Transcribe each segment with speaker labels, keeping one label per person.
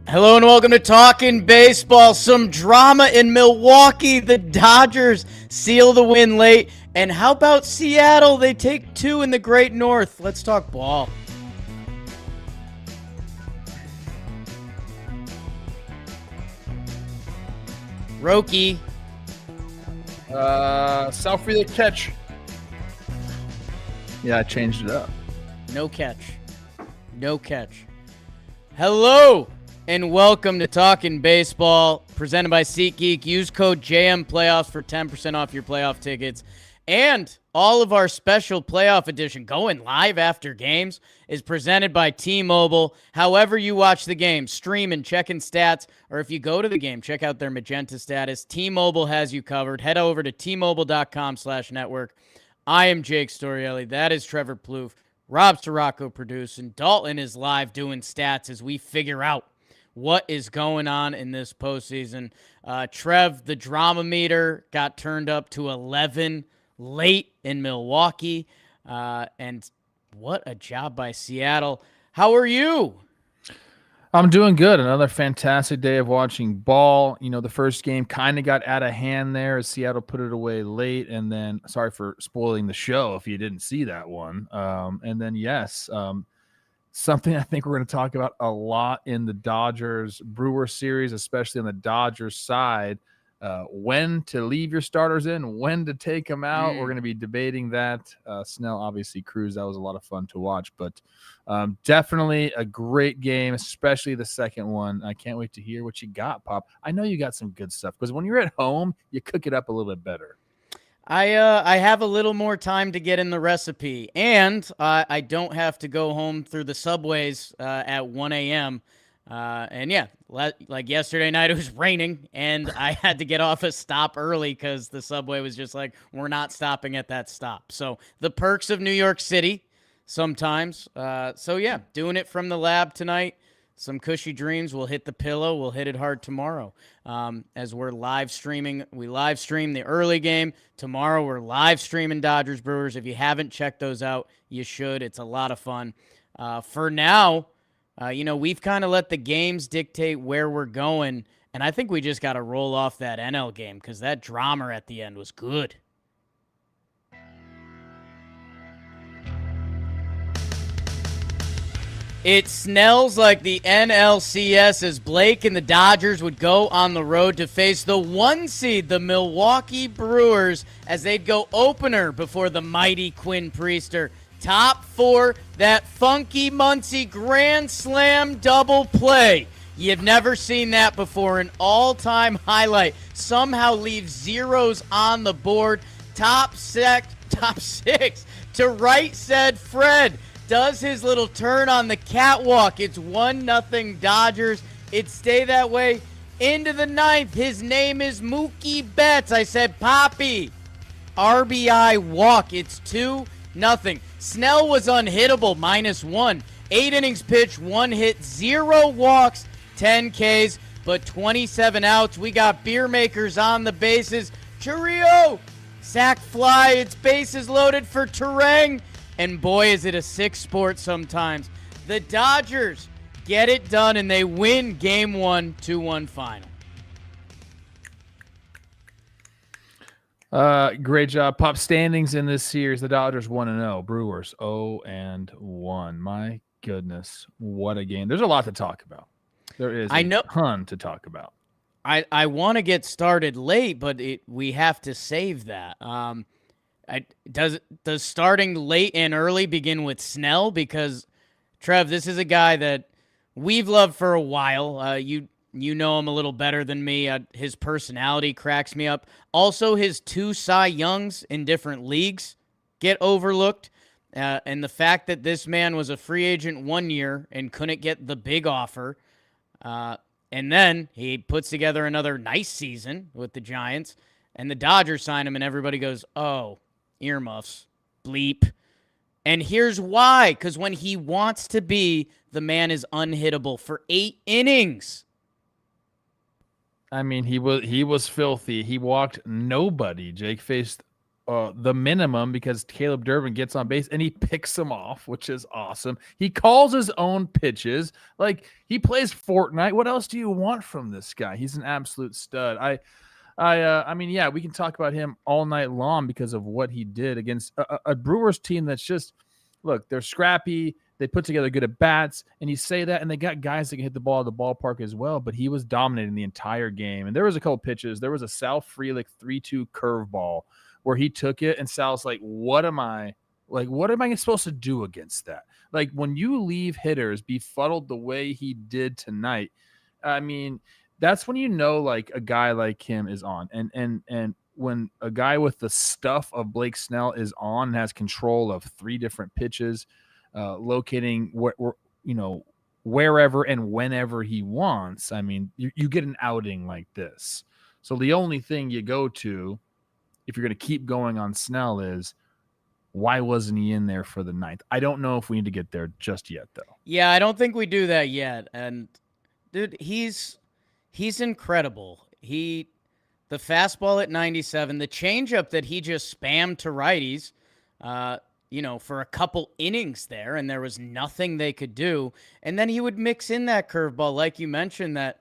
Speaker 1: Hello and welcome to Talkin' Baseball. Some drama in Milwaukee. The Dodgers seal the win late. And how about Seattle? They take two in the Great North. Let's talk ball. Roki.
Speaker 2: South for the catch. Yeah, I changed it up.
Speaker 1: No catch. No catch. Hello and welcome to Talkin' Baseball, presented by SeatGeek. Use code JMPlayoffs for 10% off your playoff tickets. And all of our special playoff edition, going live after games, is presented by T-Mobile. However you watch the game, streaming, checking stats, or if you go to the game, check out their Magenta status. T-Mobile has you covered. Head over to T-Mobile.com/network. I am Jake Storielli. That is Trevor Plouffe. Rob Storacco producing. Dalton is live doing stats as we figure out what is going on in this postseason. Trev, the drama meter got turned up to 11 late in Milwaukee. And what a job by Seattle. How are you?
Speaker 2: I'm doing good. Another fantastic day of watching ball. You know, the first game kind of got out of hand there as Seattle put it away late. And then, sorry for spoiling the show if you didn't see that one. And then, yes, something I think we're going to talk about a lot in the Dodgers-Brewers series, especially on the Dodgers side. When to leave your starters in, when to take them out. We're going to be debating that. Snell, obviously, Cruz, that was a lot of fun to watch. But definitely a great game, especially the second one. I can't wait to hear what you got, Pop. I know you got some good stuff because when you're at home, you cook it up a little bit better.
Speaker 1: I have a little more time to get in the recipe, and I don't have to go home through the subways at 1 a.m., and yeah, like yesterday night, it was raining, and I had to get off a stop early because the subway was just like, we're not stopping at that stop. So the perks of New York City sometimes. So yeah, doing it from the lab tonight. Some cushy dreams. We'll hit the pillow. We'll hit it hard tomorrow as we're live streaming. We live stream the early game. Tomorrow we're live streaming Dodgers Brewers. If you haven't checked those out, you should. It's a lot of fun. For now, we've kind of let the games dictate where we're going, and I think we just got to roll off that NL game because that drama at the end was good. It smells like the NLCS as Blake and the Dodgers would go on the road to face the 1 seed, the Milwaukee Brewers, as they'd go opener before the mighty Quinn Priester. Top four, that funky Muncie grand slam double play. You've never seen that before. An all-time highlight. Somehow leaves zeros on the board. Top six to right said Fred. Does his little turn on the catwalk. It's 1-0 Dodgers. It stay that way into the ninth. His name is Mookie Betts. I said, Poppy. RBI walk. It's 2-0. Snell was unhittable, -1. 8 innings pitched, 1 hit, 0 walks, 10 Ks, but 27 outs. We got beer makers on the bases. Churrio, sac fly. It's bases loaded for Terang. And boy, is it a sick sport sometimes. The Dodgers get it done, and they win Game 1, 2-1 final.
Speaker 2: Great job, Pop. Standings in this series: the Dodgers 1-0, Brewers 0-1. My goodness, what a game! There's a lot to talk about. There is a ton to talk about.
Speaker 1: I want to get started late, but we have to save that. Does starting late and early begin with Snell? Because, Trev, this is a guy that we've loved for a while. You know him a little better than me. His personality cracks me up. Also, his 2 Cy Youngs in different leagues get overlooked. And the fact that this man was a free agent 1 year and couldn't get the big offer. And then he puts together another nice season with the Giants. And the Dodgers sign him, and everybody goes, oh, earmuffs, bleep. And here's why. Because when he wants to be, the man is unhittable for 8 innings.
Speaker 2: I mean, he was filthy. He walked nobody. Jake faced the minimum because Caleb Durbin gets on base and he picks him off, which is awesome. He calls his own pitches. Like, he plays Fortnite. What else do you want from this guy? He's an absolute stud. I mean, yeah, we can talk about him all night long because of what he did against a Brewers team that's just, look, they're scrappy. They put together good at bats, and you say that, and they got guys that can hit the ball at the ballpark as well, but he was dominating the entire game. And there was a couple pitches. There was a Sal Frelick 3-2 curveball where he took it, and Sal's like, what am I supposed to do against that? Like, when you leave hitters befuddled the way he did tonight, I mean, that's when you know, like, a guy like him is on. And when a guy with the stuff of Blake Snell is on and has control of 3 different pitches, locating wherever and whenever he wants, I mean, you get an outing like this. So the only thing you go to, if you're going to keep going on Snell, is why wasn't he in there for the 9th? I don't know if we need to get there just yet, though.
Speaker 1: Yeah, I don't think we do that yet. And dude, he's incredible. The fastball at 97, the changeup that he just spammed to righties, for a couple innings there, and there was nothing they could do. And then he would mix in that curveball, like you mentioned, that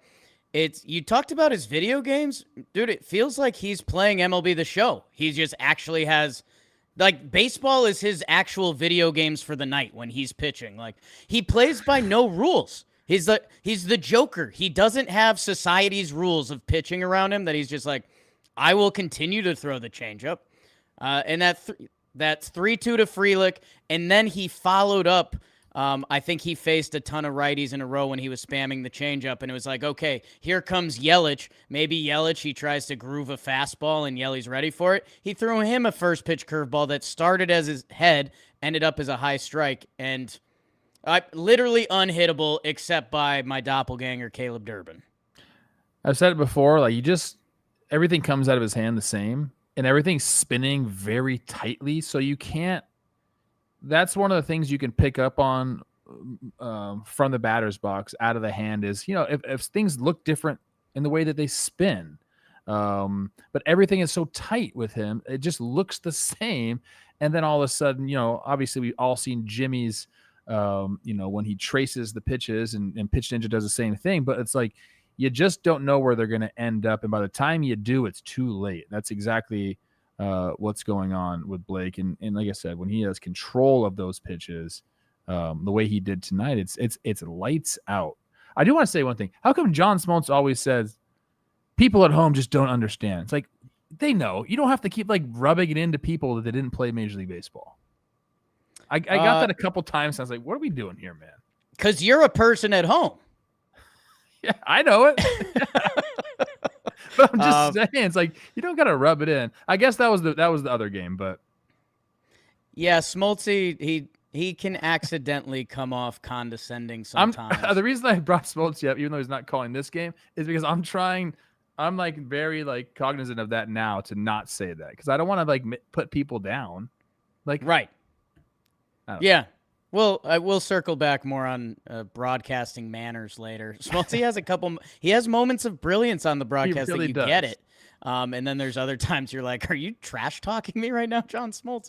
Speaker 1: you talked about his video games. Dude, it feels like he's playing MLB The Show. He just actually has, like, baseball is his actual video games for the night when he's pitching. Like, he plays by no rules. He's the Joker. He doesn't have society's rules of pitching around him that he's just like, I will continue to throw the changeup. And that's 3-2 to Frelick, and then he followed up. I think he faced a ton of righties in a row when he was spamming the changeup, and it was like, okay, here comes Yelich. Maybe Yelich, he tries to groove a fastball, and Yelich's ready for it. He threw him a first-pitch curveball that started as his head, ended up as a high strike, and literally unhittable except by my doppelganger, Caleb Durbin.
Speaker 2: I've said it before, like, everything comes out of his hand the same. And everything's spinning very tightly, so you can't. That's one of the things you can pick up on from the batter's box out of the hand is, if things look different in the way that they spin, but everything is so tight with him, it just looks the same. And then all of a sudden, obviously we've all seen Jimmy's, when he traces the pitches, and Pitch Ninja does the same thing, but it's like, you just don't know where they're going to end up. And by the time you do, it's too late. That's exactly what's going on with Blake. And like I said, when he has control of those pitches, the way he did tonight, it's lights out. I do want to say one thing. How come John Smoltz always says people at home just don't understand? It's like, they know. You don't have to keep, like, rubbing it into people that they didn't play Major League Baseball. I got that a couple times. I was like, what are we doing here, man? Because
Speaker 1: you're a person at home.
Speaker 2: Yeah, I know it. But I'm just saying, it's like, you don't got to rub it in. I guess that was the other game, but
Speaker 1: yeah, Smoltzy, he can accidentally come off condescending sometimes.
Speaker 2: The reason I brought Smoltzy up, even though he's not calling this game, is because I'm like very, like, cognizant of that now, to not say that, because I don't want to, like, put people down. Like,
Speaker 1: right. Yeah. Well, I will circle back more on broadcasting manners later. Smoltzy has moments of brilliance on the broadcast that you get it. And then there's other times you're like, are you trash talking me right now, John Smoltz?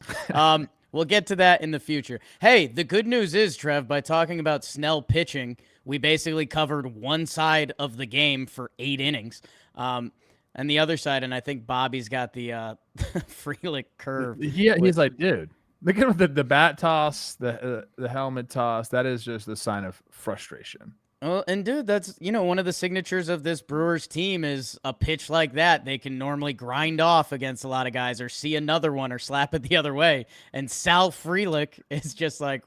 Speaker 1: We'll get to that in the future. Hey, the good news is, Trev, by talking about Snell pitching, we basically covered one side of the game for 8 innings. And the other side, and I think Bobby's got the Frelick curve.
Speaker 2: He's like, dude. Look at the bat toss, the helmet toss. That is just a sign of frustration.
Speaker 1: Well, and dude, that's, one of the signatures of this Brewers team is a pitch like that. They can normally grind off against a lot of guys, or see another one, or slap it the other way. And Sal Frelick is just like,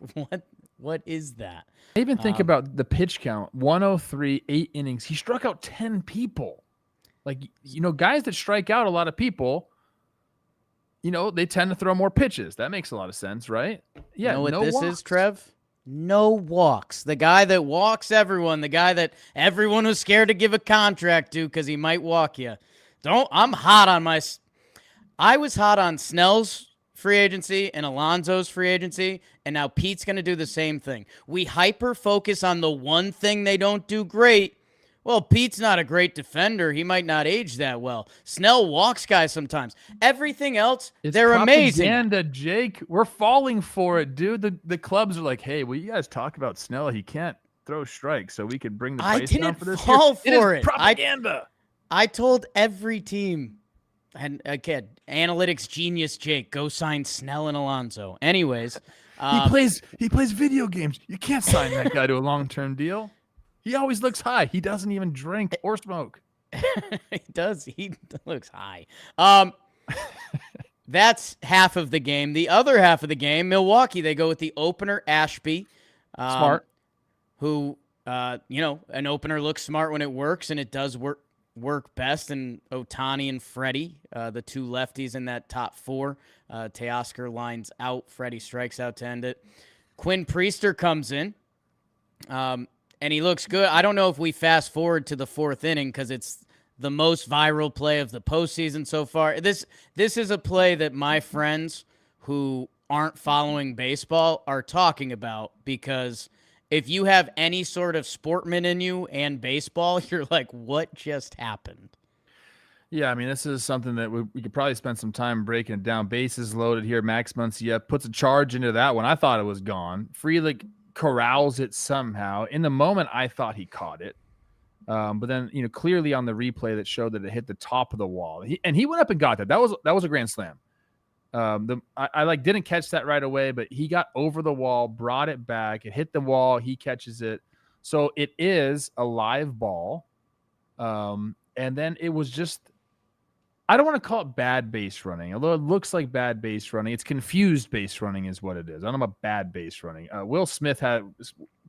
Speaker 1: what is that?
Speaker 2: I even think about the pitch count: 103, 8 innings. He struck out 10 people. Like, guys that strike out a lot of people, they tend to throw more pitches. That makes a lot of sense, right? Yeah.
Speaker 1: You know what this is, Trev? No walks. The guy that walks everyone, the guy that everyone was scared to give a contract to because he might walk you. I was hot on Snell's free agency and Alonso's free agency, and now Pete's going to do the same thing. We hyper-focus on the one thing they don't do great, Well, Pete's not a great defender. He might not age that well. Snell walks guys sometimes. Everything else,
Speaker 2: It's
Speaker 1: they're amazing.
Speaker 2: propaganda, Jake. We're falling for it, dude. The clubs are like, hey, will you guys talk about Snell? He can't throw strikes, so we could bring the price down for this.
Speaker 1: I didn't fall for
Speaker 2: it. Propaganda.
Speaker 1: I told every team, and again, analytics genius Jake, go sign Snell and Alonso. Anyways,
Speaker 2: he plays video games. You can't sign that guy to a long-term deal. He always looks high. He doesn't even drink or smoke.
Speaker 1: He does. He looks high. That's half of the game. The other half of the game, Milwaukee, they go with the opener, Ashby.
Speaker 2: Smart.
Speaker 1: Who, an opener looks smart when it works, and it does work best. And Ohtani and Freddie, the two lefties in that top four. Teoscar lines out. Freddie strikes out to end it. Quinn Priester comes in. And he looks good. I don't know if we fast forward to the fourth inning because it's the most viral play of the postseason so far. This is a play that my friends who aren't following baseball are talking about, because if you have any sort of sportsman in you and baseball, you're like, what just happened?
Speaker 2: Yeah, I mean, this is something that we could probably spend some time breaking it down. Bases loaded here. Max Muncy puts a charge into that one. I thought it was gone. Frelick corrals it somehow. In the moment, I thought he caught it. But then, clearly on the replay that showed that it hit the top of the wall. He went up and got that. That was a grand slam. I didn't catch that right away, but he got over the wall, brought it back. It hit the wall. He catches it. So it is a live ball. And then it was just, I don't want to call it bad base running, although it looks like bad base running. It's confused base running is what it is. I don't know about bad base running. Will Smith had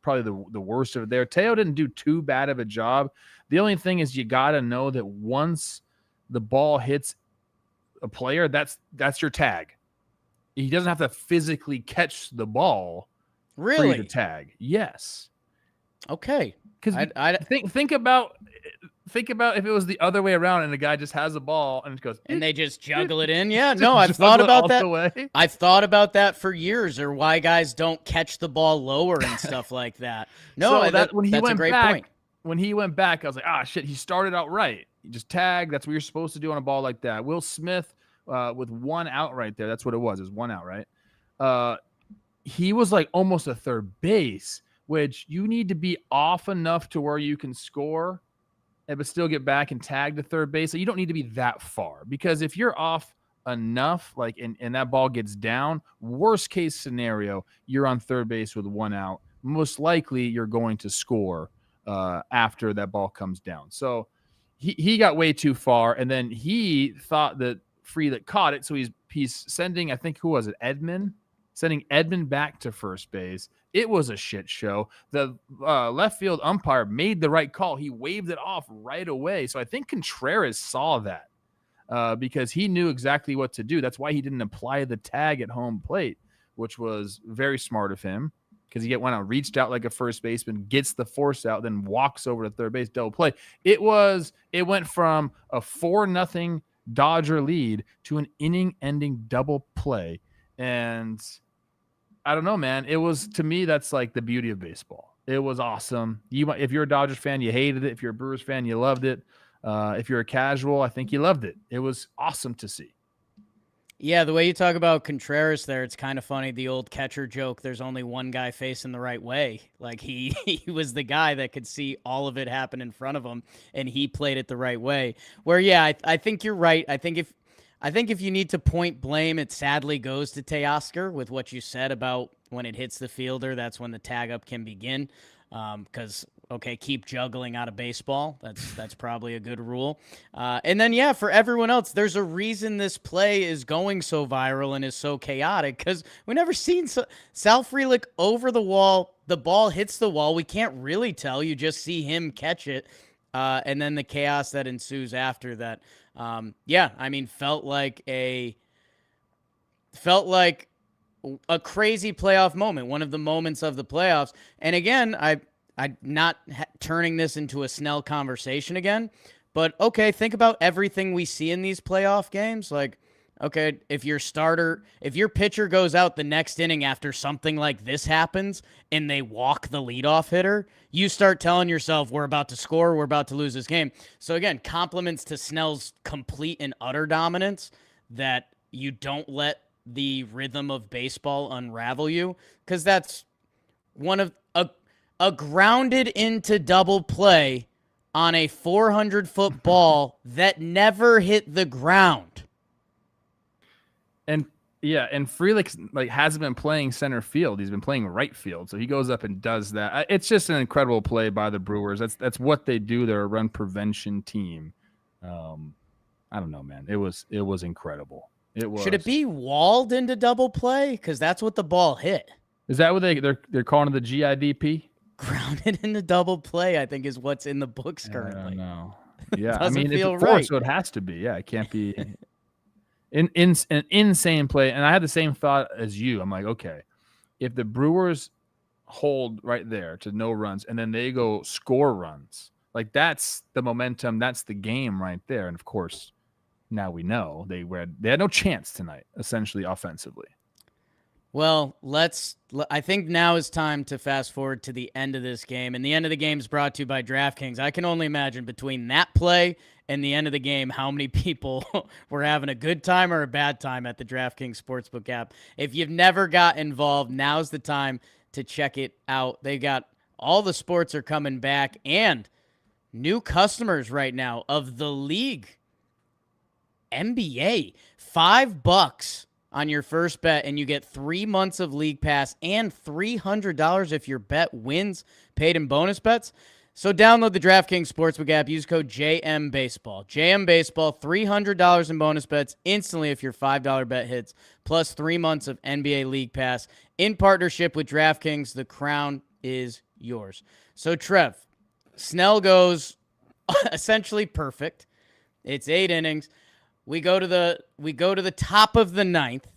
Speaker 2: probably the worst of it there. Teo didn't do too bad of a job. The only thing is you got to know that once the ball hits a player, that's your tag. He doesn't have to physically catch the ball for you to tag. Yes.
Speaker 1: Okay.
Speaker 2: Because think about if it was the other way around and the guy just has the ball and it goes
Speaker 1: and they just juggle it in. Yeah, no, I've thought about that. I've thought about that for years, or why guys don't catch the ball lower and stuff like that. No,
Speaker 2: so
Speaker 1: that's a great point.
Speaker 2: When he went back, I was like, shit, he started out right. You just tag. That's what you're supposed to do on a ball like that. Will Smith with one out right there. That's what it was. It was one out, right? He was like almost a third base, which you need to be off enough to where you can score but still get back and tag to third base. So you don't need to be that far, because if you're off enough, and that ball gets down, worst case scenario, you're on third base with one out. Most likely you're going to score after that ball comes down. So he got way too far, and then he thought that Frelick caught it. So he's sending, I think, who was it? Sending Edman back to first base. It was a shit show. The left field umpire made the right call. He waved it off right away. So I think Contreras saw that because he knew exactly what to do. That's why he didn't apply the tag at home plate, which was very smart of him, because he went out, reached out like a first baseman, gets the force out, then walks over to third base, double play. It went from a 4-0 Dodger lead to an inning-ending double play. And I don't know, man. It was, to me, that's like the beauty of baseball. It was awesome. If you're a Dodgers fan, you hated it. If you're a Brewers fan, you loved it. If you're a casual, I think you loved it. It was awesome to see.
Speaker 1: Yeah, the way you talk about Contreras there, it's kind of funny. The old catcher joke, there's only one guy facing the right way. Like he was the guy that could see all of it happen in front of him, and he played it the right way. Where, yeah, I think you're right. I think if you need to point blame, it sadly goes to Teoscar with what you said about when it hits the fielder. That's when the tag up can begin. Because, okay, keep juggling out of baseball. That's probably a good rule. And then, yeah, for everyone else, there's a reason this play is going so viral and is so chaotic, because we never seen Sal Frelick over the wall. The ball hits the wall. We can't really tell. You just see him catch it. And then the chaos that ensues after that. Felt like a crazy playoff moment, one of the moments of the playoffs. And again, I'm not turning this into a Snell conversation again, but okay, think about everything we see in these playoff games. Like, Okay, if your pitcher goes out the next inning after something like this happens and they walk the leadoff hitter, you start telling yourself, we're about to score, we're about to lose this game. So again, compliments to Snell's complete and utter dominance that you don't let the rhythm of baseball unravel you, because that's one of a grounded into double play on a 400-foot ball that never hit the ground.
Speaker 2: And yeah, and Frelick like hasn't been playing center field. He's been playing right field. So he goes up and does that. It's just an incredible play by the Brewers. That's what they do. They're a run prevention team. I don't know, man. It was incredible. It was.
Speaker 1: Should it be walled into double play? Because that's what the ball hit.
Speaker 2: Is that what they're calling it, the GIDP?
Speaker 1: Grounded into double play, I think, is what's in the books currently.
Speaker 2: I don't know. Yeah,
Speaker 1: I mean,
Speaker 2: it's
Speaker 1: feel
Speaker 2: a four,
Speaker 1: right.
Speaker 2: so it has to be. Yeah, it can't be an insane play. And I had the same thought as you. I'm like, okay, if the Brewers hold right there to no runs and then they go score runs, like that's the momentum, that's the game right there. And of course, now we know they had no chance tonight, essentially offensively.
Speaker 1: Well, I think now is time to fast forward to the end of this game. And the end of the game is brought to you by DraftKings. I can only imagine between that play and the end of the game how many people were having a good time or a bad time at the DraftKings Sportsbook app. If you've never got involved, now's the time to check it out. They got all the sports are coming back and new customers right now of the league. NBA, $5 on your first bet, and you get 3 months of League Pass and $300 if your bet wins, paid in bonus bets. So download the DraftKings Sportsbook app. Use code JMBaseball. JMBaseball, $300 in bonus bets instantly if your $5 bet hits, plus 3 months of NBA League Pass. In partnership with DraftKings, the crown is yours. So, Trev, Snell goes essentially perfect. It's 8 innings. We go to the top of the ninth,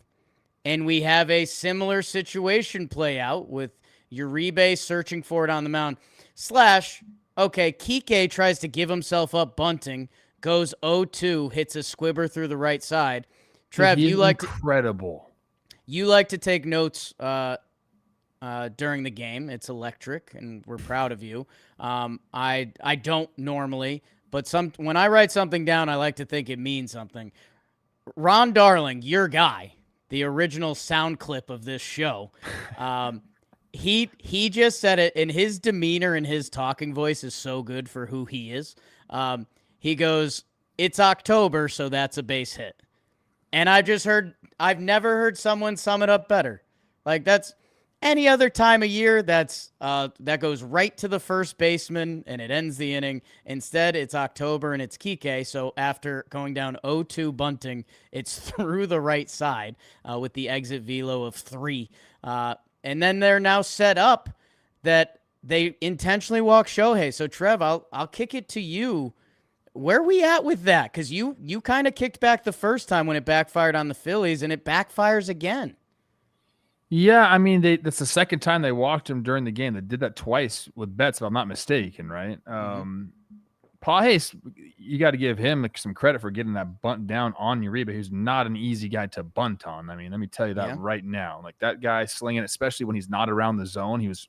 Speaker 1: and we have a similar situation play out with Uribe searching for it on the mound. Kike tries to give himself up bunting, goes 0-2, hits a squibber through the right side. Trev, you like to take notes during the game. It's electric, and we're proud of you. I don't normally. But when I write something down, I like to think it means something. Ron Darling, your guy, the original sound clip of this show, he just said it, and his demeanor and his talking voice is so good for who he is. He goes, "It's October, so that's a base hit." And I've never heard someone sum it up better. Like, that's any other time of year, that goes right to the first baseman and it ends the inning. Instead, it's October and it's Kike. So after going down 0-2 bunting, it's through the right side with the exit velo of 3. And then they're now set up that they intentionally walk Shohei. So Trev, I'll kick it to you. Where are we at with that? Because you kind of kicked back the first time when it backfired on the Phillies, and it backfires again.
Speaker 2: Yeah, I mean, that's the second time they walked him during the game. They did that twice with Betts, if I'm not mistaken, right? Paul Hayes, you got to give him some credit for getting that bunt down on Uribe, who's not an easy guy to bunt on. I mean, let me tell you that right now. Like, that guy slinging, especially when he's not around the zone, he was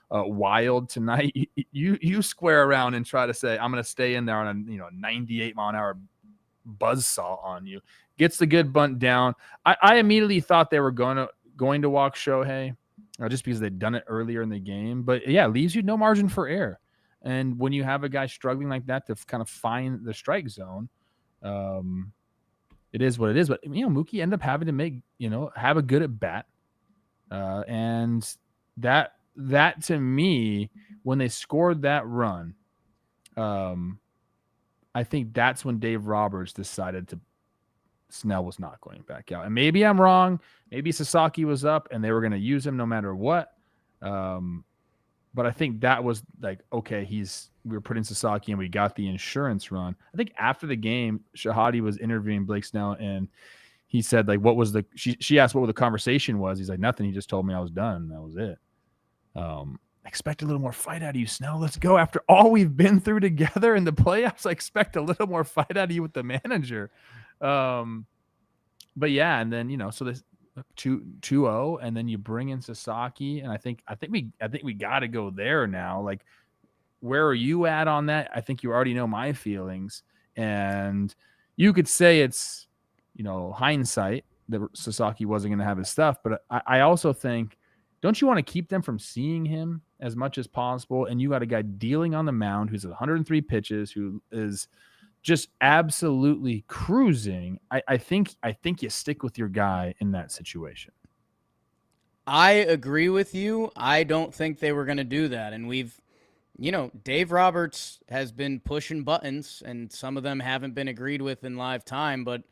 Speaker 2: wild tonight. You square around and try to say, I'm going to stay in there on a 98 mile an hour buzzsaw on you. Gets the good bunt down. I immediately thought they were going to walk Shohei just because they'd done it earlier in the game. But yeah, it leaves you no margin for error. And when you have a guy struggling like that to kind of find the strike zone, it is what it is. But, Mookie ended up having to make, have a good at bat. And that to me, when they scored that run, I think that's when Dave Roberts decided Snell was not going back out. And maybe I'm wrong. Maybe Sasaki was up and they were going to use him no matter what. But I think that was like, okay, we were putting Sasaki and we got the insurance run. I think after the game, Shahadi was interviewing Blake Snell and he said, like, she asked what the conversation was. He's like, nothing. He just told me I was done. That was it. Expect a little more fight out of you, Snell. Let's go. After all we've been through together in the playoffs, I expect a little more fight out of you with the manager. but yeah, and then so this 2-0, and then you bring in Sasaki, and I think we got to go there now. Like, where are you at on that? I think you already know my feelings, and you could say it's hindsight that Sasaki wasn't going to have his stuff, but I also think, don't you want to keep them from seeing him as much as possible? And you got a guy dealing on the mound who's at 103 pitches, who is just absolutely cruising. I think you stick with your guy in that situation.
Speaker 1: I agree with you. I don't think they were going to do that. And Dave Roberts has been pushing buttons, and some of them haven't been agreed with in live time. But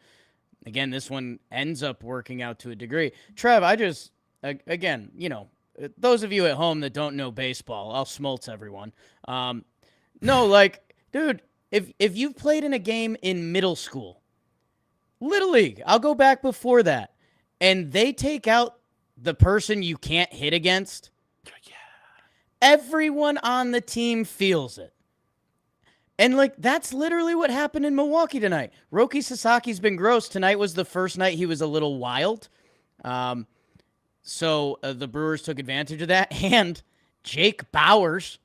Speaker 1: again, this one ends up working out to a degree. Trev, again, those of you at home that don't know baseball, I'll smoltz everyone. No, like, dude, if you've played in a game in middle school, Little League, I'll go back before that, and they take out the person you can't hit against, everyone on the team feels it. And, like, that's literally what happened in Milwaukee tonight. Roki Sasaki's been gross. Tonight was the first night he was a little wild. So the Brewers took advantage of that. And Jake Bauers,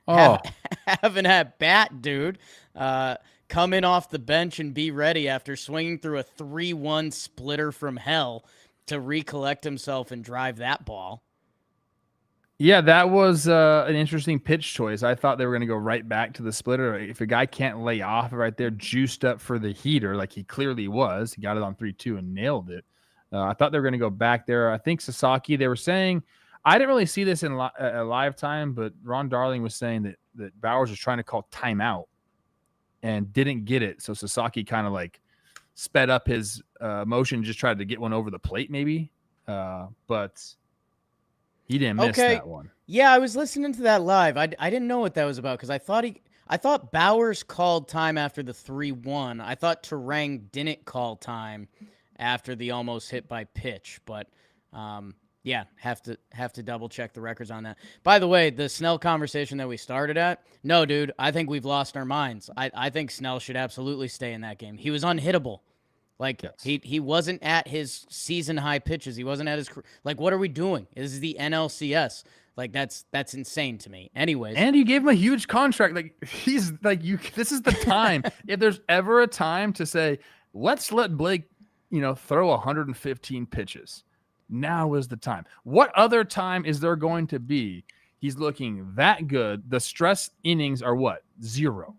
Speaker 1: having that bat, dude, come in off the bench and be ready after swinging through a 3-1 splitter from hell to recollect himself and drive that ball.
Speaker 2: Yeah, that was an interesting pitch choice. I thought they were going to go right back to the splitter. If a guy can't lay off right there, juiced up for the heater, like he clearly was, he got it on 3-2 and nailed it. I thought they were going to go back there. I think Sasaki, they were saying, I didn't really see this in live time, but Ron Darling was saying that Bauers was trying to call timeout and didn't get it. So Sasaki kind of like sped up his motion, just tried to get one over the plate maybe. But he didn't miss that one.
Speaker 1: Yeah, I was listening to that live. I didn't know what that was about because I thought Bauers called time after the 3-1. I thought Terang didn't call time after the almost hit by pitch, but yeah, have to double check the records on that. By the way, the Snell conversation that we started at, no, dude, I think we've lost our minds. I think Snell should absolutely stay in that game. He was unhittable. Like, yes. He wasn't at his season high pitches. He wasn't at his, like, what are we doing? This is the NLCS. Like, that's insane to me. Anyways.
Speaker 2: And you gave him a huge contract. Like, he's like, this is the time. If there's ever a time to say, let's let Blake, throw 115 pitches, now is the time. What other time is there going to be? He's looking that good. The stress innings are what? 0.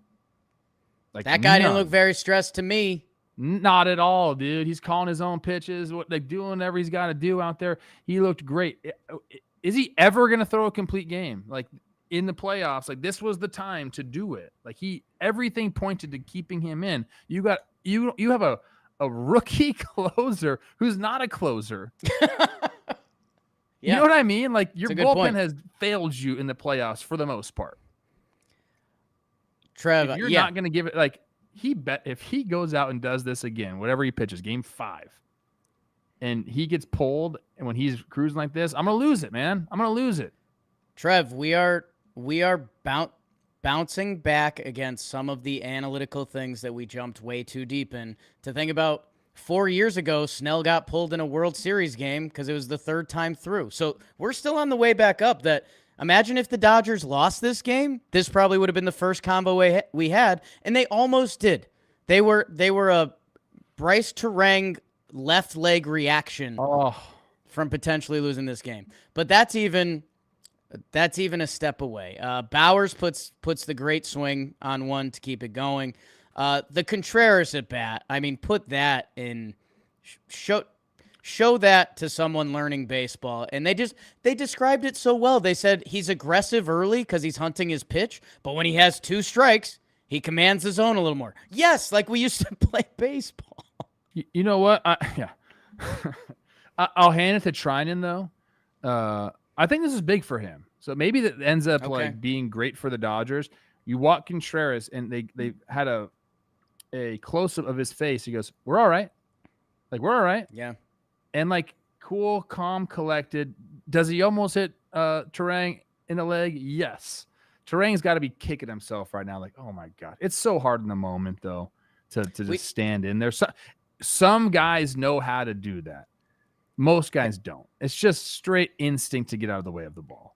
Speaker 2: Like,
Speaker 1: that guy didn't look very stressed to me.
Speaker 2: Not at all, dude. He's calling his own pitches, doing whatever he's got to do out there. He looked great. Is he ever going to throw a complete game? Like, in the playoffs, like, this was the time to do it. Like, everything pointed to keeping him in. You have a rookie closer who's not a closer. You know what I mean? Like, your bullpen has failed you in the playoffs for the most part.
Speaker 1: Trev,
Speaker 2: if you're not going to give it, like, if he goes out and does this again, whatever he pitches, game 5, and he gets pulled, and when he's cruising like this, I'm going to lose it, man. I'm going to lose it.
Speaker 1: Trev, we are bouncing back against some of the analytical things that we jumped way too deep in. To think about 4 years ago, Snell got pulled in a World Series game because it was the 3rd time through. So we're still on the way back up. That imagine if the Dodgers lost this game, this probably would have been the first combo we had, and they almost did. They were a Bryce Terang left leg reaction from potentially losing this game. But that's even a step away. Bauers puts the great swing on one to keep it going. The Contreras at bat, I mean, put that in, show that to someone learning baseball. And they described it so well. They said he's aggressive early because he's hunting his pitch, but when he has 2 strikes, he commands the zone a little more. Yes, like we used to play baseball.
Speaker 2: You know what? I'll hand it to Trinan, though. I think this is big for him. So maybe that ends up like being great for the Dodgers. You walk Contreras, and they had a close-up of his face. He goes, "We're all right." Like, we're all right.
Speaker 1: Yeah.
Speaker 2: And, like, cool, calm, collected. Does he almost hit Terang in the leg? Yes. Terang's got to be kicking himself right now. Like, oh, my God. It's so hard in the moment, though, to just stand in there. So, some guys know how to do that. Most guys don't. It's just straight instinct to get out of the way of the ball.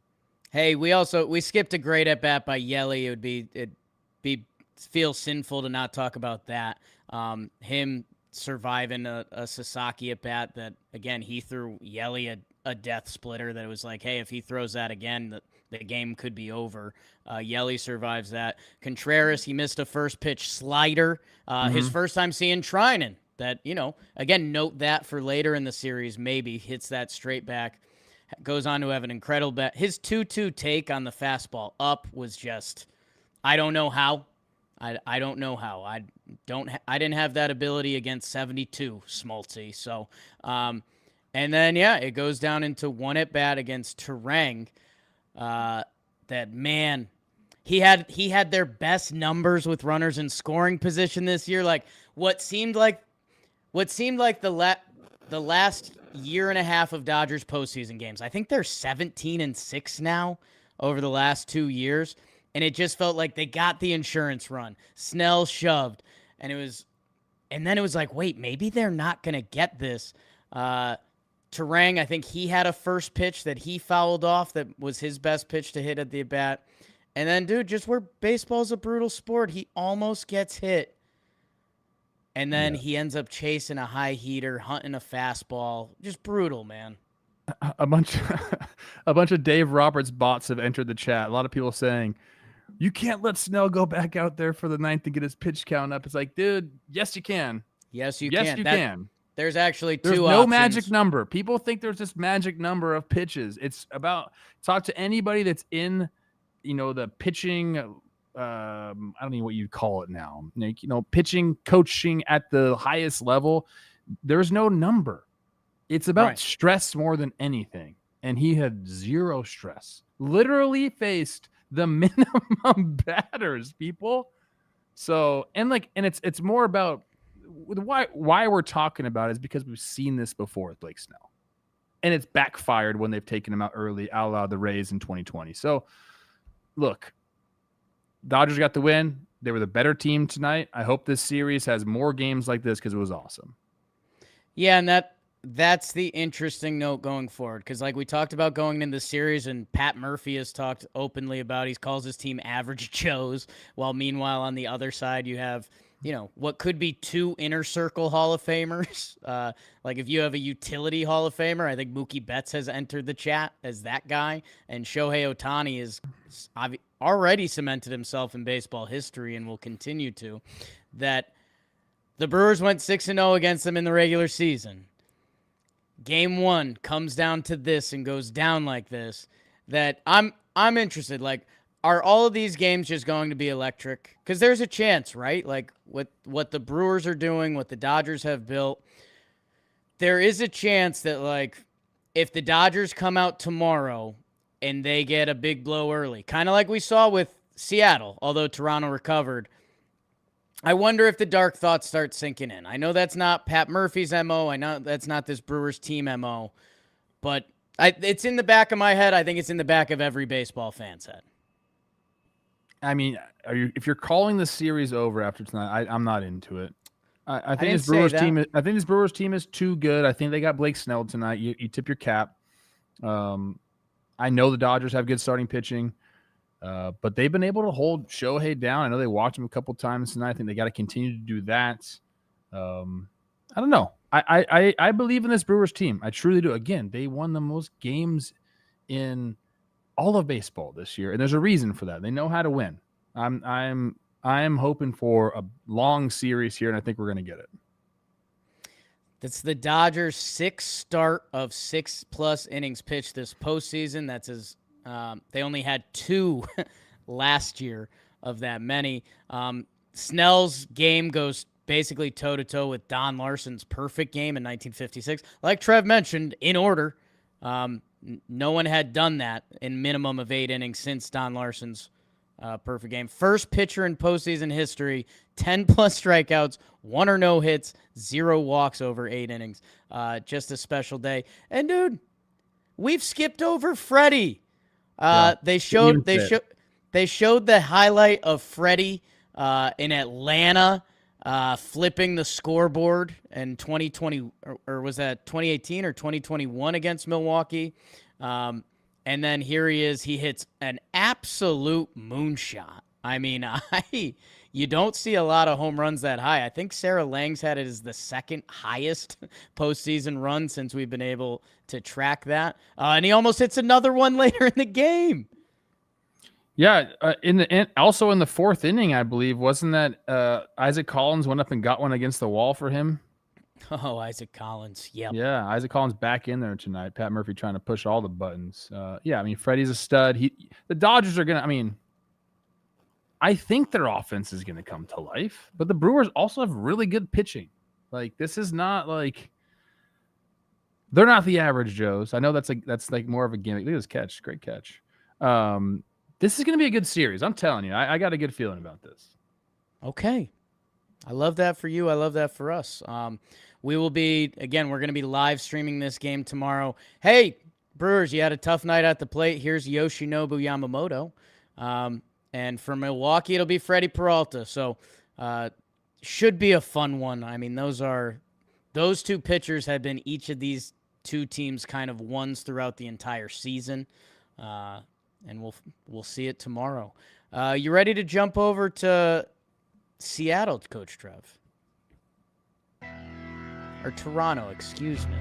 Speaker 1: Hey, we skipped a great at bat by Yelly. It'd be feel sinful to not talk about that. Him surviving a Sasaki at bat that, again, he threw Yelly a death splitter that it was like, hey, if he throws that again, the game could be over. Yelly survives that. Contreras, he missed a first pitch slider. His first time seeing Trinan. That, again, note that for later in the series, maybe hits that straight back. Goes on to have an incredible bat. His 2-2 take on the fastball up was just, I don't know how. I don't know how. I didn't have that ability against 72 Smoltzy. So, and then it goes down into one at bat against Terang. That, man, he had their best numbers with runners in scoring position this year. Like what seemed like the last year and a half of Dodgers postseason games. I think they're 17-6 now over the last 2 years. And it just felt like they got the insurance run. Snell shoved. And then it was like, wait, maybe they're not going to get this. Terang, I think he had a first pitch that he fouled off that was his best pitch to hit at the bat. And then, dude, just where baseball's a brutal sport, he almost gets hit. And then he ends up chasing a high heater, hunting a fastball. Just brutal, man.
Speaker 2: A bunch of Dave Roberts bots have entered the chat. A lot of people saying, you can't let Snell go back out there for the ninth and get his pitch count up. It's like, dude, yes, you can.
Speaker 1: Yes, you
Speaker 2: can.
Speaker 1: There's actually two
Speaker 2: There's no
Speaker 1: options.
Speaker 2: magic number. People think there's this magic number of pitches. It's about, talk to anybody that's in, the pitching, I don't know what you'd call it now. Pitching, coaching at the highest level. There's no number. It's about stress more than anything. And he had zero stress. Literally faced the minimum batters, people. So, and it's more about why we're talking about it is because we've seen this before with Blake Snell. And it's backfired when they've taken him out early, a la the Rays in 2020. So, look, Dodgers got the win. They were the better team tonight. I hope this series has more games like this because it was awesome.
Speaker 1: Yeah, and that's the interesting note going forward, because like we talked about going into the series, and Pat Murphy has talked openly about, he calls his team average Joes, while meanwhile on the other side you have, what could be two inner circle Hall of Famers. Like if you have a utility Hall of Famer, I think Mookie Betts has entered the chat as that guy, and Shohei Ohtani is already cemented himself in baseball history and will continue to. That the Brewers went 6-0 against them in the regular season. Game 1 comes down to this and goes down like this, that I'm interested. Like, are all of these games just going to be electric? Because there's a chance, right? Like, what the Brewers are doing, what the Dodgers have built, there is a chance that, like, if the Dodgers come out tomorrow and they get a big blow early, kind of like we saw with Seattle, although Toronto recovered, I wonder if the dark thoughts start sinking in. I know that's not Pat Murphy's MO. I know that's not this Brewers team MO. But it's in the back of my head. I think it's in the back of every baseball fan's head.
Speaker 2: I mean, if you're calling the series over after tonight, I'm not into it. I think this Brewers team is too good. I think they got Blake Snell tonight. You tip your cap. I know the Dodgers have good starting pitching. But they've been able to hold Shohei down. I know they watched him a couple times tonight. I think they got to continue to do that. I don't know. I believe in this Brewers team. I truly do. Again, they won the most games in all of baseball this year, and there's a reason for that. They know how to win. I'm hoping for a long series here, and I think we're going to get it.
Speaker 1: That's the Dodgers' sixth start of 6+ innings pitched this postseason. That's as they only had 2 last year of that many. Snell's game goes basically toe-to-toe with Don Larson's perfect game in 1956. Like Trev mentioned, in order, no one had done that in minimum of 8 innings since Don Larson's perfect game. First pitcher in postseason history, 10+ strikeouts, 1 or no hits, 0 walks over 8 innings. Just a special day. And, dude, we've skipped over Freddie. They showed the highlight of Freddie in Atlanta flipping the scoreboard in 2020, or was that 2018 or 2021 against Milwaukee? And then here he is. He hits an absolute moonshot. I mean, you don't see a lot of home runs that high. I think Sarah Lang's had it as the second highest postseason run since we've been able to track that. And he almost hits another one later in the game.
Speaker 2: Yeah, also in the fourth inning, I believe, wasn't that Isaac Collins went up and got one against the wall for him?
Speaker 1: Oh, Isaac Collins. Yep.
Speaker 2: Yeah, Isaac Collins back in there tonight. Pat Murphy trying to push all the buttons. Yeah, I mean, Freddie's a stud. The Dodgers are going to, I mean, I think their offense is going to come to life, but the Brewers also have really good pitching. Like, this is not like, they're not the average Joes. I know that's like more of a gimmick. Look at this catch. Great catch. This is going to be a good series. I'm telling you, I got a good feeling about this.
Speaker 1: Okay. I love that for you. I love that for us. We will be, again, we're going to be live streaming this game tomorrow. Hey, Brewers, you had a tough night at the plate. Here's Yoshinobu Yamamoto. And for Milwaukee, it'll be Freddie Peralta. So should be a fun one. I mean, those two pitchers have been each of these two teams kind of ones throughout the entire season. And we'll see it tomorrow. You ready to jump over to Seattle, Coach Trev? Or Toronto, excuse me.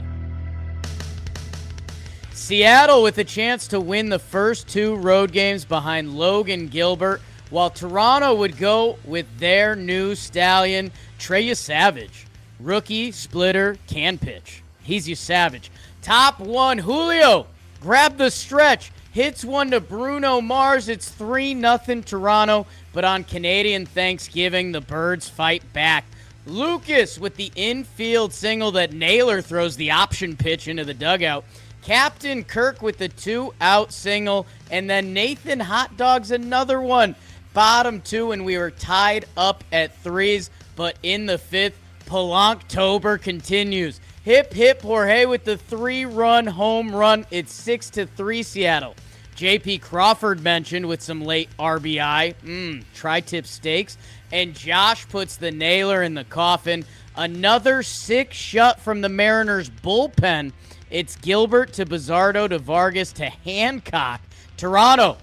Speaker 1: Seattle with a chance to win the first two road games behind Logan Gilbert, while Toronto would go with their new stallion, Trey Savage. Rookie, splitter, can pitch. He's your Savage. Top one, Julio. Grab the stretch. Hits one to Bruno Mars. It's 3-0 Toronto. But on Canadian Thanksgiving, the Birds fight back. Lucas with the infield single that Naylor throws the option pitch into the dugout. Captain Kirk with the 2-out single. And then Nathan Hot Dogs another one. Bottom two, and we were tied up at threes. But in the fifth, Palonktober continues. Hip, hip, Jorge with the 3-run home run. It's 6-3 Seattle. J.P. Crawford mentioned with some late RBI. Tri-tip stakes. And Josh puts the nailer in the coffin. Another 6 shut from the Mariners bullpen. It's Gilbert to Bizzardo to Vargas to Hancock. Toronto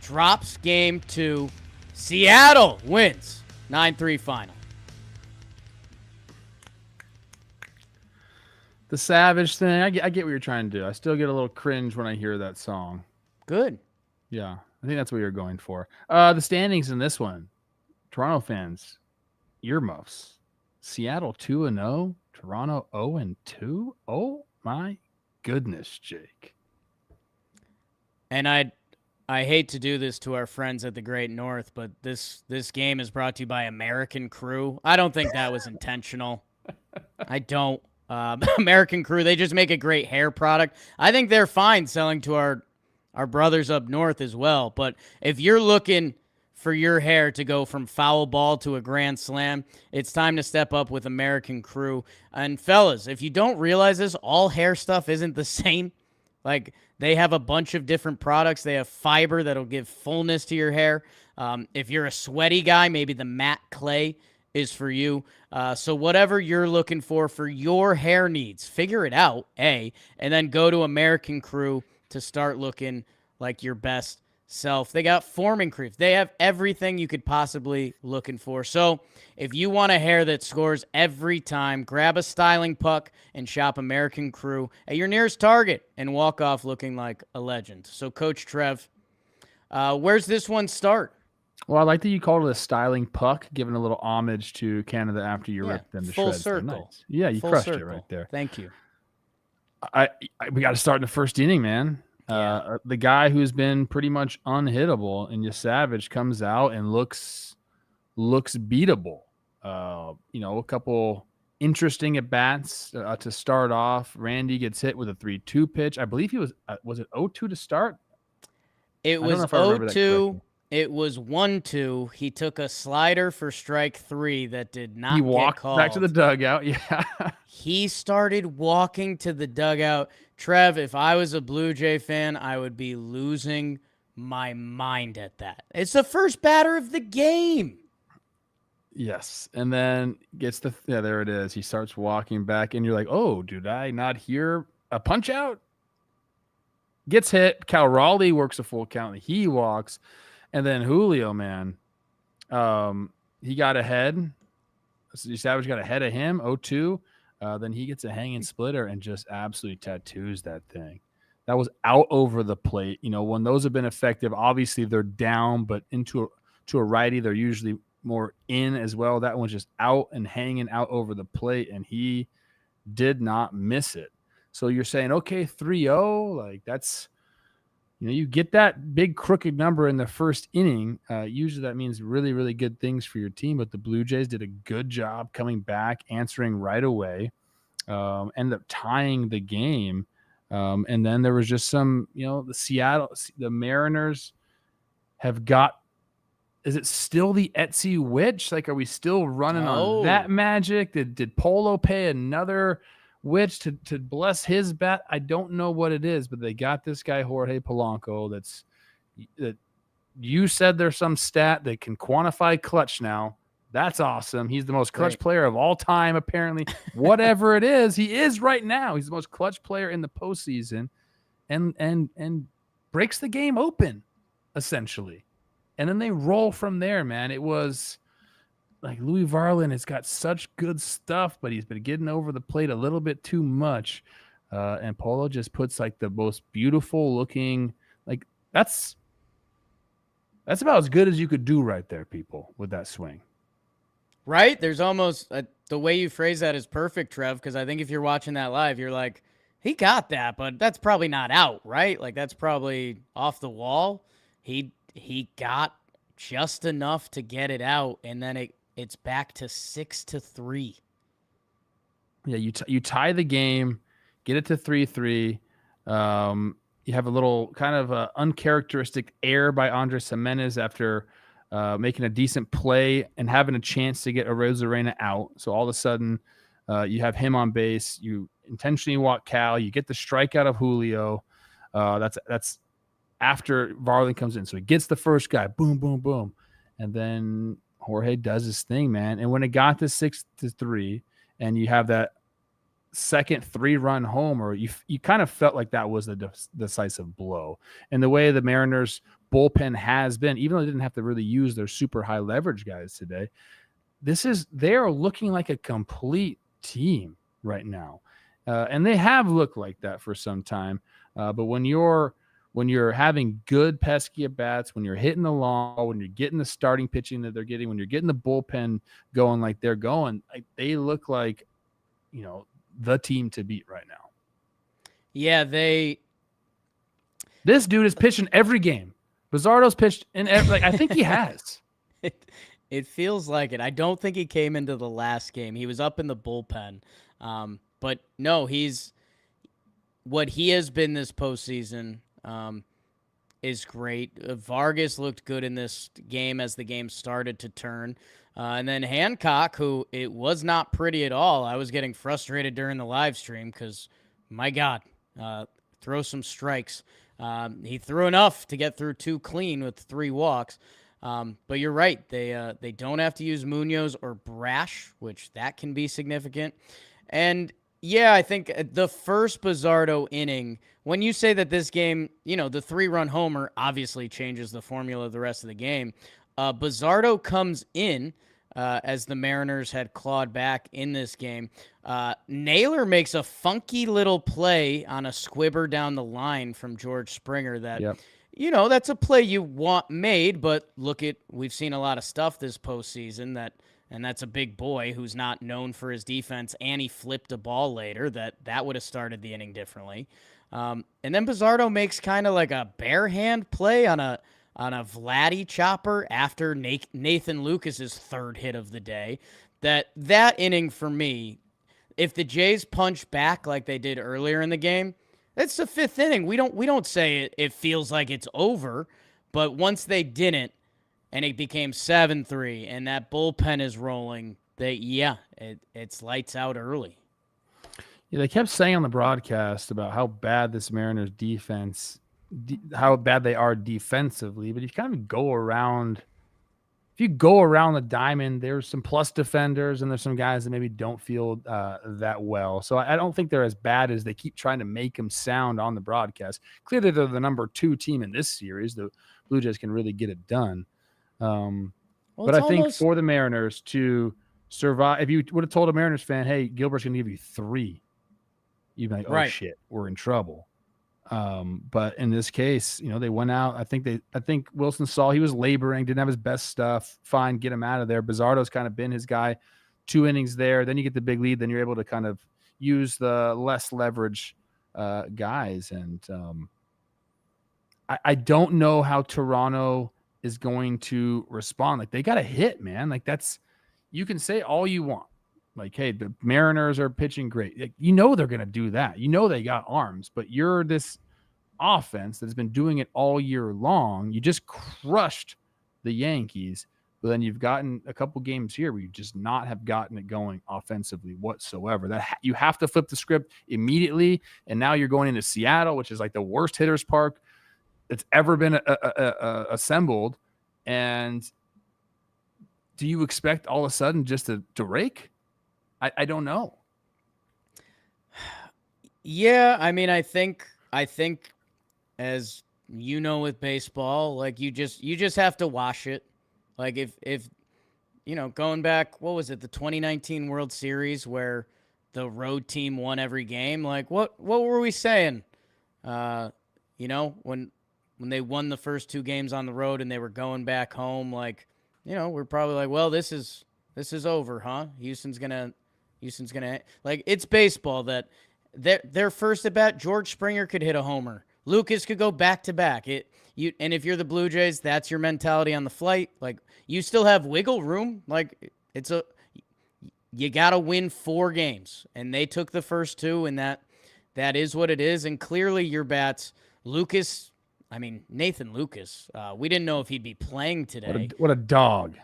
Speaker 1: drops game 2. Seattle wins 9-3 final.
Speaker 2: The Savage thing, I get what you're trying to do. I still get a little cringe when I hear that song.
Speaker 1: Good.
Speaker 2: Yeah, I think that's what you're going for. The standings in this one. Toronto fans, earmuffs. Seattle 2-0, Toronto 0-2. Oh my goodness, Jake.
Speaker 1: And I hate to do this to our friends at the Great North, but this game is brought to you by American Crew. I don't think that was intentional. I don't. American Crew, they just make a great hair product. I think they're fine selling to our brothers up north as well. But if you're looking for your hair to go from foul ball to a grand slam, it's time to step up with American Crew. And fellas, if you don't realize this, all hair stuff isn't the same. Like, they have a bunch of different products. They have fiber that'll give fullness to your hair. If you're a sweaty guy, maybe the matte clay is for you. So whatever you're looking for your hair needs, figure it out, and then go to American Crew to start looking like your best self. They got forming cream. They have everything you could possibly looking for. So if you want a hair that scores every time, grab a styling puck and shop American Crew at your nearest Target and walk off looking like a legend. So Coach Trev, where's this one start?
Speaker 2: Well, I like that you called it a styling puck, giving a little homage to Canada after you ripped them to
Speaker 1: full
Speaker 2: shreds.
Speaker 1: circle.
Speaker 2: Nice. Yeah, you
Speaker 1: Full
Speaker 2: crushed
Speaker 1: circle.
Speaker 2: it right there.
Speaker 1: Thank you.
Speaker 2: We got to start in the first inning, man. The guy who's been pretty much unhittable, and Savage comes out and looks beatable. A couple interesting at bats to start off. Randy gets hit with a 3-2 pitch. I believe he was it 0-2 to start?
Speaker 1: It was 0-2. It was 1-2. He took a slider for strike 3 that did not get called. He walked
Speaker 2: back to the dugout. Yeah.
Speaker 1: He started walking to the dugout. Trev, if I was a Blue Jay fan, I would be losing my mind at that. It's the first batter of the game.
Speaker 2: Yes. And then gets there it is. He starts walking back, and you're like, oh, did I not hear a punch out? Gets hit. Cal Raleigh works a full count. He walks. And then Julio, man, he got ahead. Savage got ahead of him, 0-2. Then he gets a hanging splitter and just absolutely tattoos that thing. That was out over the plate. You know, when those have been effective, obviously they're down, but to a righty, they're usually more in as well. That one's just out and hanging out over the plate, and he did not miss it. So you're saying, okay, 3-0, like that's, you know, you get that big crooked number in the first inning. Usually that means really, really good things for your team. But the Blue Jays did a good job coming back, answering right away, ended up tying the game. And then there was just some, you know, the Mariners have got, is it still the Etsy witch? Like, are we still running on that magic? Did Polo pay another witch to bless his bat? I don't know what it is, but they got this guy, Jorge Polanco, that you said there's some stat that can quantify clutch now. That's awesome. He's the most clutch player of all time, apparently. Whatever it is, he is right now. He's the most clutch player in the postseason, and breaks the game open, essentially. And then they roll from there, man. It was like Louis Varland has got such good stuff, but he's been getting over the plate a little bit too much. And Polo just puts like the most beautiful looking, like that's about as good as you could do right there, people, with that swing.
Speaker 1: Right? There's almost the way you phrase that is perfect, Trev, because I think if you're watching that live, you're like, he got that, but that's probably not out, right? Like that's probably off the wall. He got just enough to get it out, and then it's back to 6-3.
Speaker 2: Yeah, you tie the game, get it to 3-3. You have a little kind of uncharacteristic error by Andres Gimenez after making a decent play and having a chance to get Arozarena out. So all of a sudden, you have him on base. You intentionally walk Cal. You get the strikeout of Julio. That's after Varley comes in. So he gets the first guy, boom, boom, boom. And then Jorge does his thing, man. And when it got to 6-3 and you have that second 3-run homer, you kind of felt like that was the decisive blow. And the way the Mariners bullpen has been, even though they didn't have to really use their super high leverage guys today, they are looking like a complete team right now. And they have looked like that for some time. But when you're having good pesky at bats, when you're hitting the long, when you're getting the starting pitching that they're getting, when you're getting the bullpen going like they're going, like they look like, you know, the team to beat right now.
Speaker 1: Yeah,
Speaker 2: this dude is pitching every game. Bizzardo's pitched in every, I think he has.
Speaker 1: It feels like it. I don't think he came into the last game. He was up in the bullpen. But no, what he has been this postseason is great. Vargas looked good in this game as the game started to turn. And then Hancock, who it was not pretty at all. I was getting frustrated during the live stream because, my God, throw some strikes. He threw enough to get through 2 clean with 3 walks. But you're right. They don't have to use Munoz or Brash, which that can be significant. And yeah, I think the first Bizzardo inning, when you say that this game, you know, the 3-run homer obviously changes the formula of the rest of the game. Bizzardo comes in as the Mariners had clawed back in this game. Naylor makes a funky little play on a squibber down the line from George Springer that, you know, that's a play you want made, but we've seen a lot of stuff this postseason and that's a big boy who's not known for his defense, and he flipped a ball later that would have started the inning differently. And then Bizzardo makes kind of like a bare hand play on a Vladdy chopper after Nathan Lucas's 3rd hit of the day. That inning for me, if the Jays punch back like they did earlier in the game, it's the 5th inning. We don't say it feels like it's over, but once they didn't, and it became 7-3, and that bullpen is rolling, it's lights out early.
Speaker 2: Yeah, they kept saying on the broadcast about how bad this Mariners defense, how bad they are defensively, but you kind of go around if you go around the diamond, there's some plus defenders and there's some guys that maybe don't feel that well. So I don't think they're as bad as they keep trying to make them sound on the broadcast. Clearly, they're the number 2 team in this series. The Blue Jays can really get it done. But I think for the Mariners to survive, if you would have told a Mariners fan, hey, Gilbert's going to give you 3, you'd be like, oh, shit, we're in trouble. But in this case, they went out. I think Wilson saw he was laboring, didn't have his best stuff. Fine, get him out of there. Bizardo's kind of been his guy. 2 innings there. Then you get the big lead. Then you're able to kind of use the less leverage guys. And I don't know how Toronto is going to respond. Like, they got a hit, man. Like, you can say all you want. Like, hey, the Mariners are pitching great. Like, they're going to do that. They got arms, but you're this offense that's been doing it all year long. You just crushed the Yankees, but then you've gotten a couple games here where you just not have gotten it going offensively whatsoever. You have to flip the script immediately, and now you're going into Seattle, which is like the worst hitters park that's ever been assembled. And do you expect all of a sudden just to rake? I don't know.
Speaker 1: Yeah, I mean, I think as with baseball, like you just have to wash it. Like if going back, what was it, the 2019 World Series where the road team won every game? Like what were we saying? When they won the first 2 games on the road and they were going back home, like, we're probably like, well, this is over, huh? Houston's gonna, like, it's baseball that their first at bat, George Springer could hit a homer. Lucas could go back to back. And if you're the Blue Jays, that's your mentality on the flight. Like, you still have wiggle room. Like, you gotta win 4 games, and they took the first 2, and that is what it is. And clearly, your bats, Nathan Lucas. We didn't know if he'd be playing today.
Speaker 2: What a dog!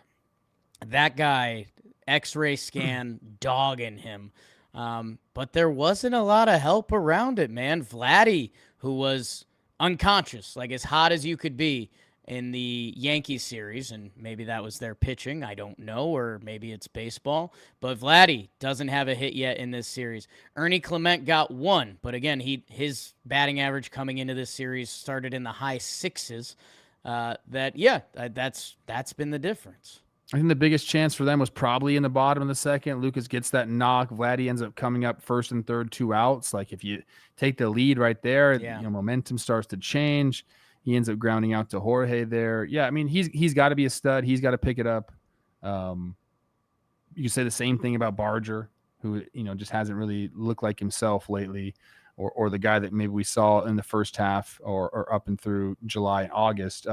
Speaker 1: That guy, X-ray scan, dog in him. But there wasn't a lot of help around it, man. Vladdy, who was unconscious, like as hot as you could be in the Yankees series, and maybe that was their pitching, I don't know, or maybe it's baseball. But Vladdy doesn't have a hit yet in this series. Ernie Clement got 1, but again, his batting average coming into this series started in the high 6s. That's been the difference.
Speaker 2: I think the biggest chance for them was probably in the bottom of the second. Lucas gets that knock. Vladdy ends up coming up first and third, 2 outs. Like, if you take the lead right there, momentum starts to change. He ends up grounding out to Jorge there. Yeah, I mean, he's got to be a stud. He's got to pick it up. You can say the same thing about Barger, who just hasn't really looked like himself lately, or the guy that maybe we saw in the first half or up and through July and August.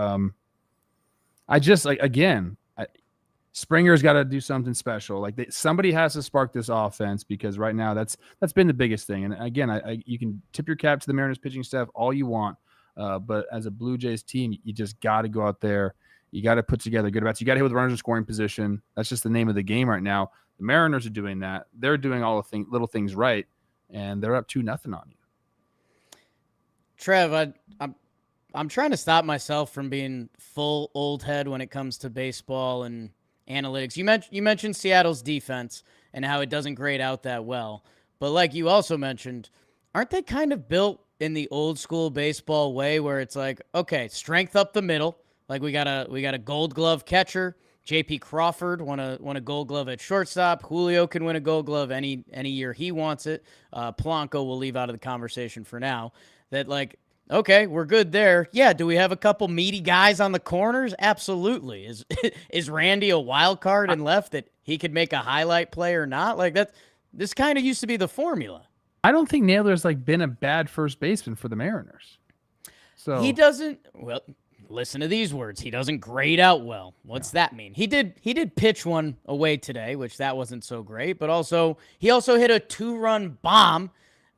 Speaker 2: Springer's got to do something special. Like, somebody has to spark this offense, because right now that's been the biggest thing. And again, you can tip your cap to the Mariners pitching staff all you want, but as a Blue Jays team, you just got to go out there. You got to put together good bats. You got to hit with runners in scoring position. That's just the name of the game right now. The Mariners are doing that. They're doing all the little things right, and they're up 2-0 on you.
Speaker 1: Trev, I'm trying to stop myself from being full old head when it comes to baseball and analytics. You mentioned Seattle's defense and how it doesn't grade out that well. But like you also mentioned, aren't they kind of built in the old school baseball way where it's like, okay, strength up the middle. Like, we got a Gold Glove catcher. J.P. Crawford won a Gold Glove at shortstop. Julio can win a Gold Glove any year he wants it. Polanco we'll leave out of the conversation for now. That, like, okay, we're good there. Yeah, do we have a couple meaty guys on the corners? Absolutely. Is Randy a wild card in left that he could make a highlight play or not? Like, this kind of used to be the formula.
Speaker 2: I don't think Naylor's been a bad first baseman for the Mariners. So
Speaker 1: he doesn't. Well, listen to these words. He doesn't grade out well. What's that mean? He did pitch one away today, which that wasn't so great. But he also hit a 2-run bomb.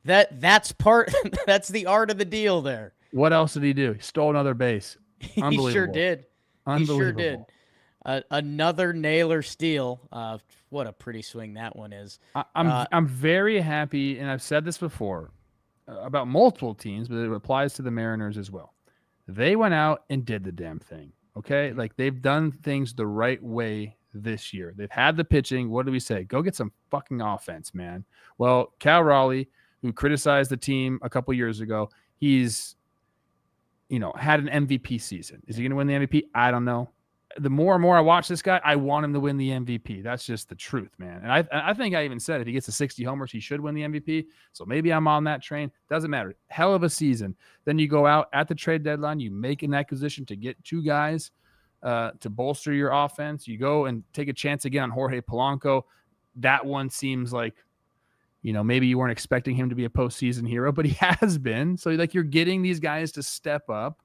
Speaker 1: That's the art of the deal there.
Speaker 2: What else did he do? He stole another base. Unbelievable.
Speaker 1: He sure did.
Speaker 2: Unbelievable.
Speaker 1: He sure did. Another Naylor steal. What a pretty swing that one is.
Speaker 2: I'm very happy, and I've said this before about multiple teams, but it applies to the Mariners as well. They went out and did the damn thing. Okay. Like they've done things the right way this year. They've had the pitching. What do we say? Go get some fucking offense, man. Well, Cal Raleigh, who criticized the team a couple years ago, he's, had an MVP season. Is he going to win the MVP? I don't know. The more and more I watch this guy, I want him to win the MVP. That's just the truth, man. And I think I even said if he gets to 60 homers, he should win the MVP. So maybe I'm on that train. Doesn't matter. Hell of a season. Then you go out at the trade deadline. You make an acquisition to get two guys to bolster your offense. You go and take a chance again on Jorge Polanco. That one seems like, maybe you weren't expecting him to be a postseason hero, but he has been. So like you're getting these guys to step up.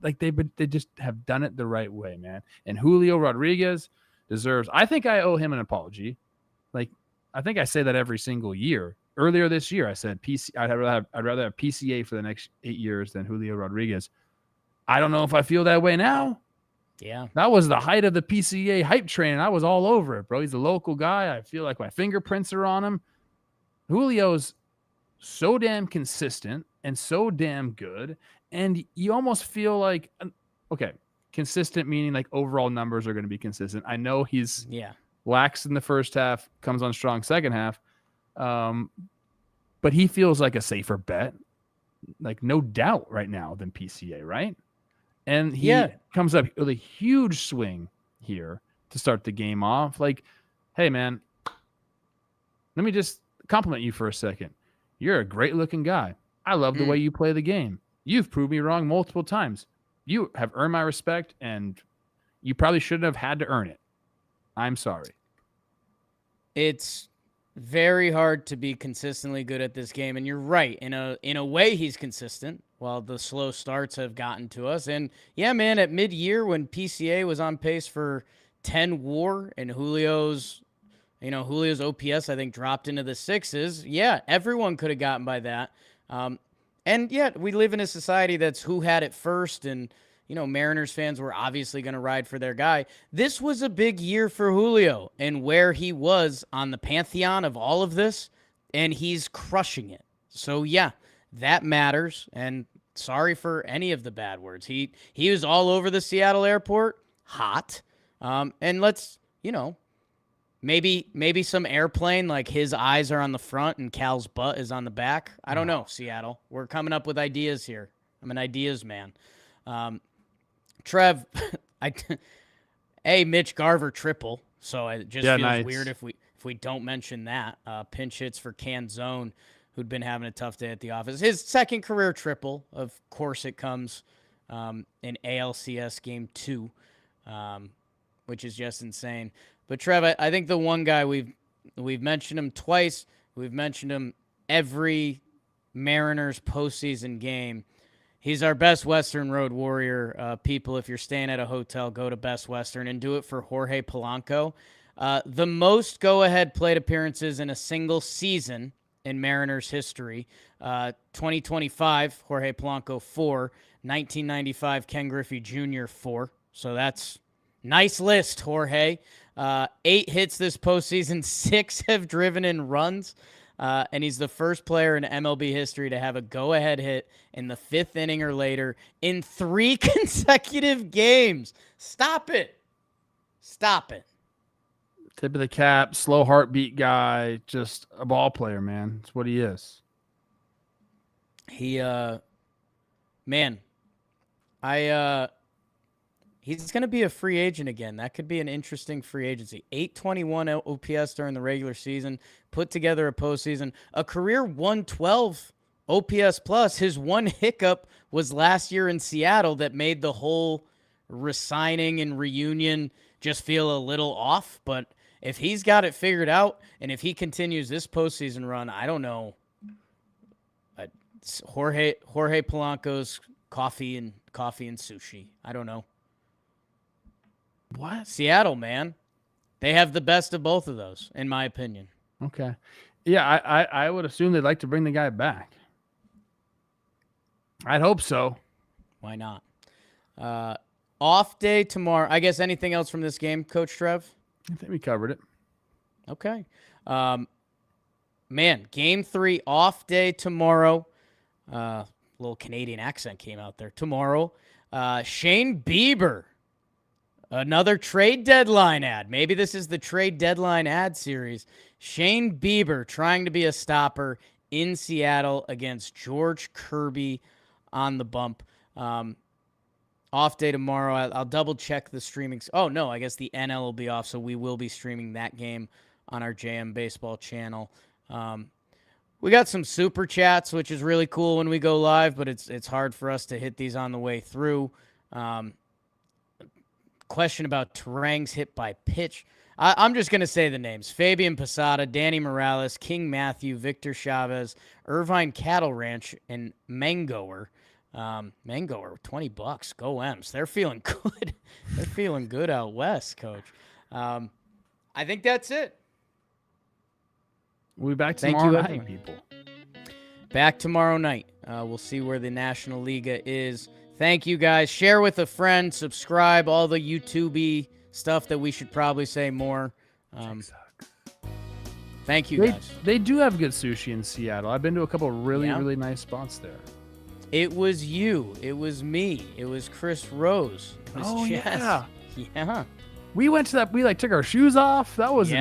Speaker 2: Like they just have done it the right way, man. And Julio Rodriguez deserves. I think I owe him an apology. Like I think I say that every single year. Earlier this year, I said I'd rather have PCA for the next 8 years than Julio Rodriguez. I don't know if I feel that way now.
Speaker 1: Yeah,
Speaker 2: that was the height of the PCA hype train. I was all over it, bro. He's a local guy. I feel like my fingerprints are on him. Julio's so damn consistent and so damn good. And you almost feel like, okay, consistent meaning like overall numbers are going to be consistent. I know he's lax in the first half, comes on strong second half. But he feels like a safer bet, like no doubt right now than PCA, right? And he comes up with a huge swing here to start the game off. Like, hey, man, let me just compliment you for a second. You're a great looking guy. I love the way you play the game. You've proved me wrong multiple times. You have earned my respect, and you probably shouldn't have had to earn it. I'm sorry.
Speaker 1: It's very hard to be consistently good at this game, and you're right. In a way, he's consistent, while the slow starts have gotten to us. And yeah, man, at mid-year when PCA was on pace for 10 WAR and Julio's OPS I think dropped into the sixes. Yeah, everyone could have gotten by that. And yet we live in a society that's who had it first, and Mariners fans were obviously going to ride for their guy. This was a big year for Julio and where he was on the pantheon of all of this, and he's crushing it. So yeah, that matters. And sorry for any of the bad words. He was all over the Seattle airport, hot. And let's, maybe some airplane, like his eyes are on the front and Cal's butt is on the back. I don't know, Seattle. We're coming up with ideas here. I'm an ideas man. Trev, Mitch Garver triple. So it just feels weird if we don't mention that. Pinch hits for Canzone, who'd been having a tough day at the office. His second career triple. Of course, it comes in ALCS Game 2, which is just insane. But Trev, I think the one guy we've mentioned him twice. We've mentioned him every Mariners postseason game. He's our Best Western Road Warrior. People, if you're staying at a hotel, go to Best Western and do it for Jorge Polanco. The most go-ahead plate appearances in a single season in Mariners history. 2025, Jorge Polanco 4. 1995, Ken Griffey Jr. 4. So that's nice list, Jorge. 8 hits this postseason, 6 have driven in runs. And he's the first player in MLB history to have a go-ahead hit in the 5th inning or later in 3 consecutive games. Stop it. Stop it.
Speaker 2: Tip of the cap, slow heartbeat guy, just a ball player, man. That's what he is.
Speaker 1: He's going to be a free agent again. That could be an interesting free agency. 821 OPS during the regular season, put together a postseason, a career 112 OPS plus. His one hiccup was last year in Seattle that made the whole resigning and reunion just feel a little off. But if he's got it figured out, and if he continues this postseason run, I don't know. Jorge Polanco's coffee and sushi. I don't know.
Speaker 2: What?
Speaker 1: Seattle, man. They have the best of both of those, in my opinion.
Speaker 2: Okay. Yeah, I would assume they'd like to bring the guy back. I'd hope so.
Speaker 1: Why not? Off day tomorrow. I guess anything else from this game, Coach Trev?
Speaker 2: I think we covered it.
Speaker 1: Okay. Man, Game 3, off day tomorrow. Little Canadian accent came out there. Tomorrow. Shane Bieber, another trade deadline ad. Maybe this is the trade deadline ad series. Shane Bieber trying to be a stopper in Seattle against George Kirby on the bump. Off day tomorrow. I'll double check the streaming. Oh, no, I guess the NL will be off, so we will be streaming that game on our JM Baseball channel. We got some super chats, which is really cool when we go live, but it's hard for us to hit these on the way through. Question about Terang's hit by pitch. I'm just going to say the names. Fabian Posada, Danny Morales, King Matthew, Victor Chavez, Irvine Cattle Ranch, and Mangoer. Mangoer, $20. Go M's. They're feeling good. They're feeling good out west, Coach. I think that's it.
Speaker 2: We'll be back tomorrow night, people.
Speaker 1: Back tomorrow night. We'll see where the National Liga is. Thank you, guys. Share with a friend. Subscribe. All the YouTube-y stuff that we should probably say more. Thank you, guys.
Speaker 2: They do have good sushi in Seattle. I've been to a couple of really nice spots there.
Speaker 1: It was you. It was me. It was Chris Rose. It was Jess. Yeah.
Speaker 2: We went to that. We took our shoes off. That was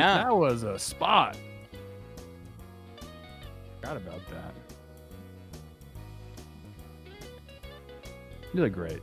Speaker 2: a spot. Forgot about that. You look great.